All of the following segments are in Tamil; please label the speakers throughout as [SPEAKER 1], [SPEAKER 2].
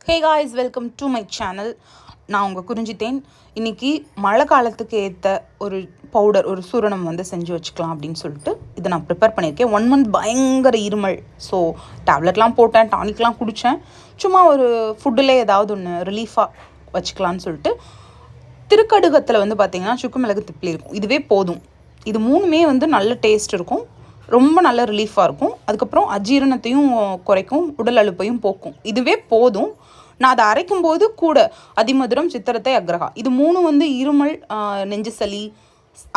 [SPEAKER 1] Hey guys, welcome to my channel. நான் உங்கள் குறிஞ்சித்தேன். இன்றைக்கி மழை காலத்துக்கு ஏற்ற ஒரு பவுடர், ஒரு சூரணம் செஞ்சு வச்சுக்கலாம் அப்படின்னு சொல்லிட்டு இதை நான் ப்ரிப்பேர் பண்ணியிருக்கேன். 1 மந்த் பயங்கர இருமல். ஸோ டேப்லெட்லாம் போட்டேன், டானிக்லாம் குடித்தேன். சும்மா ஒரு ஃபுட்டில் ஏதாவது ஒன்று ரிலீஃபாக வச்சுக்கலான்னு சொல்லிட்டு திருக்கடுகத்தில் பார்த்திங்கன்னா சுக்கு மிளகு திப்பிலி இருக்கும். இதுவே போதும். இது 3மே நல்ல டேஸ்ட் இருக்கும், ரொம்ப நல்ல ரிலீஃபாக இருக்கும். அதுக்கப்புறம் அஜீரணத்தையும் குறைக்கும், உடல் அலுப்பையும் போக்கும். இதுவே போதும். நான் அதை அரைக்கும் போது கூட அதிமதுரம், சித்திரத்தை, அக்ரஹா, இது 3 இருமல், நெஞ்சு சளி,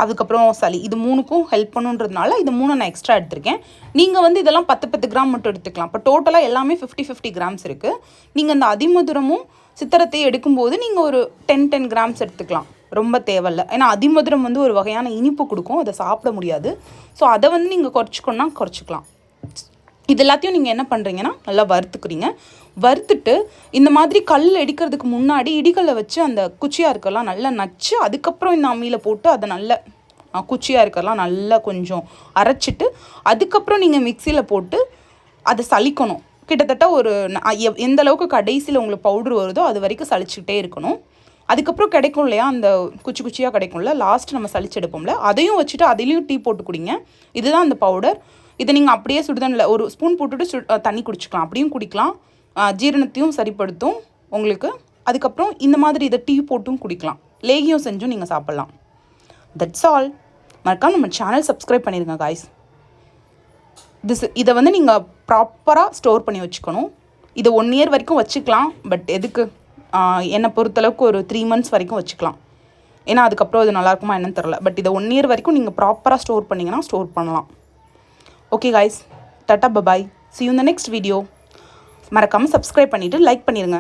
[SPEAKER 1] அதுக்கப்புறம் சளி, இது 3க்கும் ஹெல்ப் பண்ணுன்றதுனால இது 3 நான் எக்ஸ்ட்ரா எடுத்திருக்கேன். நீங்கள் இதெல்லாம் 10 கிராம் மட்டும் எடுத்துக்கலாம். இப்போ டோட்டலாக எல்லாமே 50 கிராம்ஸ் இருக்குது. நீங்கள் இந்த அதிமதுரமும் சித்திரத்தையும் எடுக்கும்போது நீங்கள் ஒரு 10 கிராம்ஸ் எடுத்துக்கலாம். ரொம்ப தேவையில்லை. ஏன்னா அதிமதுரம் ஒரு வகையான இனிப்பு கொடுக்கும், அதை சாப்பிட முடியாது. ஸோ அதை நீங்கள் குறைச்சிக்கணுன்னா குறைச்சிக்கலாம். இது எல்லாத்தையும் நீங்கள் என்ன பண்ணுறீங்கன்னா நல்லா வறுத்துக்கிறீங்க. வறுத்துட்டு இந்த மாதிரி கல் அடிக்கிறதுக்கு முன்னாடி இடிகளில் வச்சு அந்த குச்சியாக இருக்கலாம் நல்லா நச்சு, அதுக்கப்புறம் இந்த அம்மியில் போட்டு அதை நல்ல குச்சியாக இருக்கலாம் நல்லா கொஞ்சம் அரைச்சிட்டு, அதுக்கப்புறம் நீங்கள் மிக்சியில் போட்டு அதை சலிக்கணும். கிட்டத்தட்ட ஒரு எந்த அளவுக்கு கடைசியில் உங்களுக்கு பவுட்ரு வருதோ அது வரைக்கும் சலிச்சுக்கிட்டே இருக்கணும். அதுக்கப்புறம் கிடைக்கும் இல்லையா, அந்த குச்சி குச்சியாக கிடைக்கும்ல, லாஸ்ட் நம்ம சளிச்செடுப்போம்ல, அதையும் வச்சுட்டு அதுலேயும் டீ போட்டு குடிங்க. இதுதான் அந்த பவுடர். இதை நீங்கள் அப்படியே சுடுதண்ணில் ஒரு ஸ்பூன் போட்டுட்டு தண்ணி குடிச்சிக்கலாம், அப்படியும் குடிக்கலாம். ஜீரணத்தையும் சரிப்படுத்தும் உங்களுக்கு. அதுக்கப்புறம் இந்த மாதிரி இதை டீ போட்டும் குடிக்கலாம், லேகியம் செஞ்சும் நீங்கள் சாப்பிட்லாம். That's all. மறக்காம நம்ம சேனல் சப்ஸ்கிரைப் பண்ணிடுங்க காய்ஸ். இதை நீங்கள் ப்ராப்பராக ஸ்டோர் பண்ணி வச்சுக்கணும். இதை 1 இயர் வரைக்கும் வச்சுக்கலாம். பட் எதுக்கு, என்னை பொறுத்தளவுக்கு ஒரு 3 மந்த்ஸ் வரைக்கும் வச்சுக்கலாம். ஏன்னா அதுக்கப்புறம் அது நல்லாயிருக்குமா என்னன்னு தெரில. பட் இதை 1 இயர் வரைக்கும் நீங்கள் ப்ராப்பராக ஸ்டோர் பண்ணிங்கன்னா ஸ்டோர் பண்ணலாம். Okay guys, tata bye bye, see you in the next video. மறக்காமல் சப்ஸ்கிரைப் பண்ணிவிட்டு லைக் பண்ணிடுங்க.